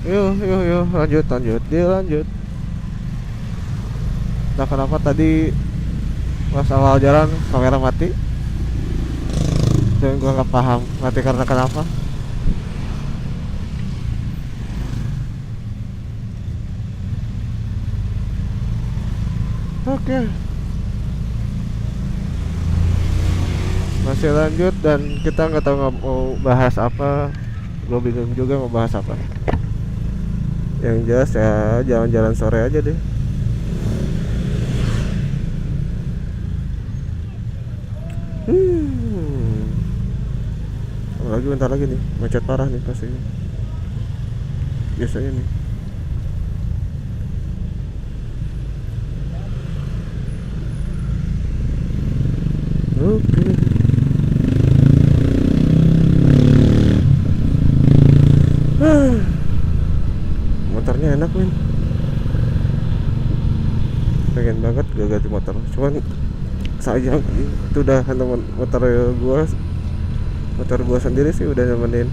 Yuk, yuk, yuk, lanjut, lanjut, dia lanjut. Nah, kenapa tadi pas awal jalan kamera mati? Dan gua nggak paham mati karena kenapa. Oke, masih lanjut dan kita nggak tahu mau bahas apa. Gue bingung juga mau bahas apa. Yang jelas ya jalan-jalan sore aja deh. Hmm. Lagi bentar lagi nih, macet parah nih pasti. Biasanya nih. Oke. Motornya enak men. Pengen banget gak ganti motor. Cuman sayang itu udah teman motor gua sendiri sih udah nemenin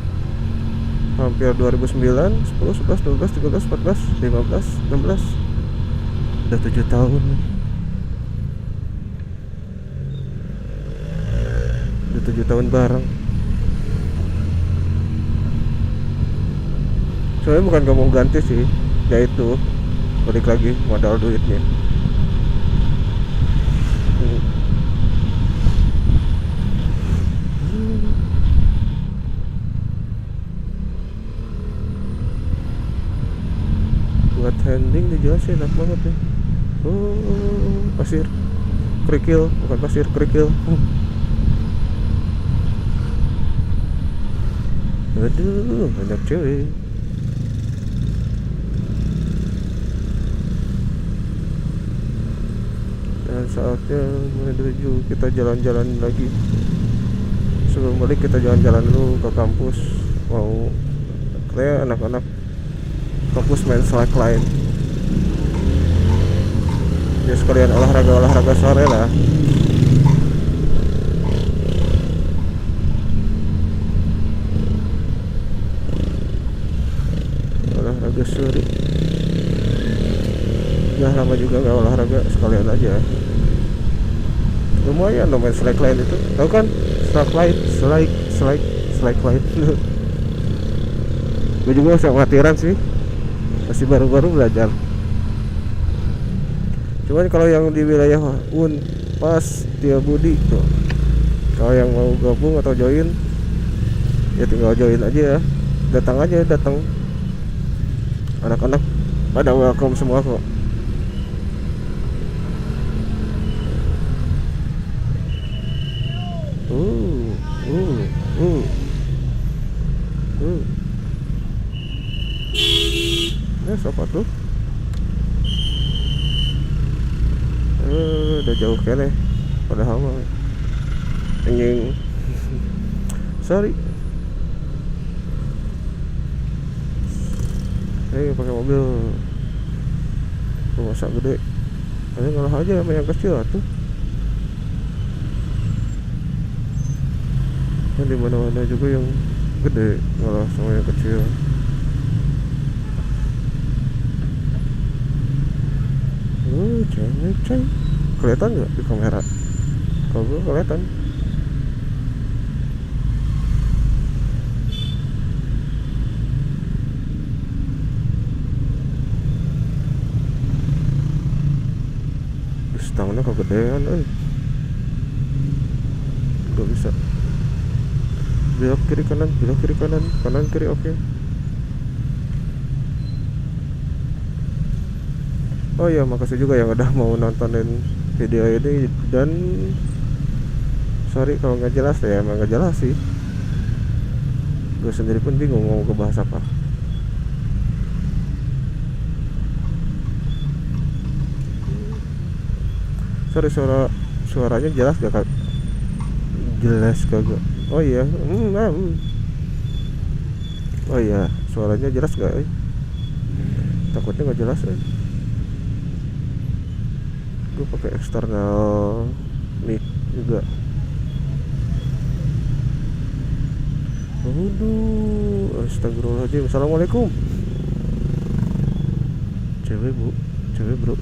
hampir 2009, 10, 11, 12, 13, 14, 15, 16. Udah 7 tahun. Udah 7 tahun bareng. Soalnya bukan gak mau ganti sih, ya itu balik lagi modal duitnya. Buat handling dijelas sih enak banget nih. Oh, pasir kerikil, bukan pasir kerikil. Aduh, banyak cewek. Dan saatnya menuju kita jalan-jalan lagi. Sebelum balik kita jalan-jalan dulu ke kampus. Mau kayak anak-anak kampus main slackline. Ya sekalian olahraga sore lah. Olahraga sore. Udah lama juga nggak olahraga, sekalian aja. Lumayan dong main slackline itu. Tahu kan? Slackline. Gue juga masih amatiran sih. Masih baru-baru belajar. Cuman kalau yang di wilayah pas Setiabudi tuh, kalau yang mau gabung atau join ya tinggal join aja, datang anak-anak pada welcome semua kok. uh uh uh uh siapa tuh? Udah jauh kene padahal mah anjing. Sorry, pakai mobil masa gede aja ngalah aja sama yang kecil tuh. Kan di mana-mana juga yang gede ngalah sama yang kecil. Ceng kelihatan nggak di kamera? Kalau gue kelihatan. Tangannya kegedean, nggak bisa. Belok kiri kanan, kanan kiri, oke. Oh ya, makasih juga yang udah mau nontonin video ini. Dan sorry kalau nggak jelas ya, emang nggak jelas sih. Gue sendiri pun bingung mau ngebahas apa. Sorry, suaranya jelas gak kak? Jelas kagak? Oh iya, oh iya, suaranya jelas gak? Takutnya nggak jelas. Gue pakai eksternal mic juga. Aduh, astagfirullahaladzim. Assalamualaikum. Cewek bu, cewek bro.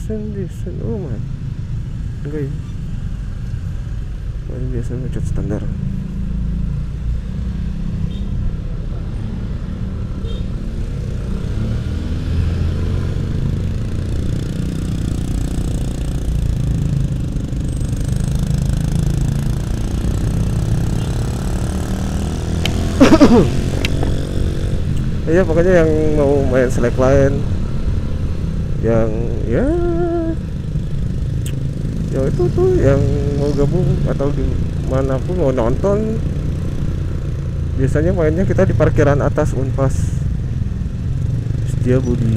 Sendi. Oh my. Enggak ya. Ini biasa macet standar. Iya pokoknya yang mau main slackline, yang ya itu tuh yang mau gabung atau di mana pun mau nonton, biasanya mainnya kita di parkiran atas Unpas Setiabudi.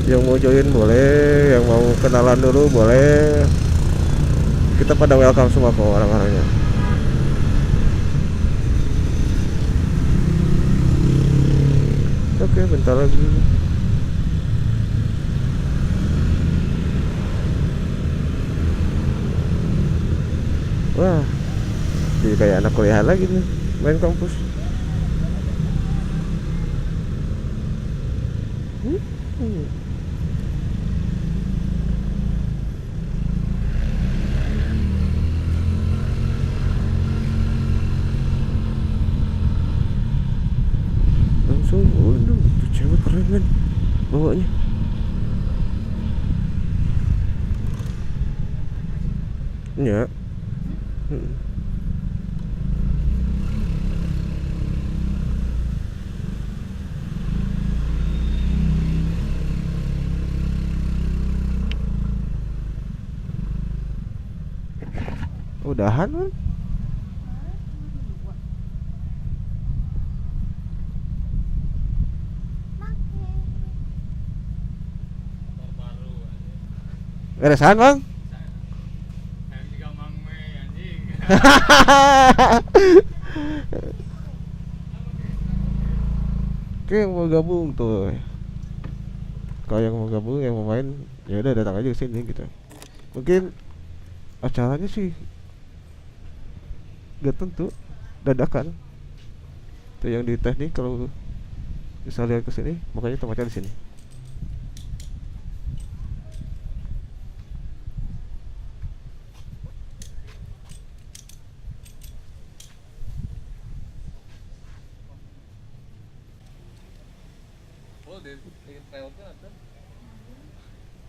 Yang mau join boleh, yang mau kenalan dulu boleh, kita pada welcome semua kok orang-orangnya. Oke, bentar lagi. Wah, jadi kayak anak kuliah lagi nih main kampus. Langsung, waduh, tuh cewek keren kan bawanya. Ya. Udahan kan? Beresan bang? Oke, yang mau gabung tuh. Kalau yang mau gabung, yang mau main, ya udah datang aja ke sini gitu. Mungkin acaranya sih gak tentu, dadakan. Tuh yang di teknik kalau bisa lihat ke sini, makanya tempatnya di sini.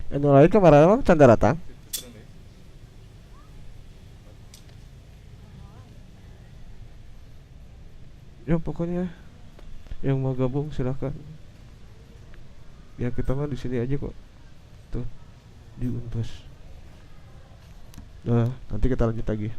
Anu lain kemarin emang canda datang. Ya pokoknya yang mau gabung silahkan. Ya kita mah di sini aja kok. Tuh di Unpas. Nah, nanti kita lanjut lagi.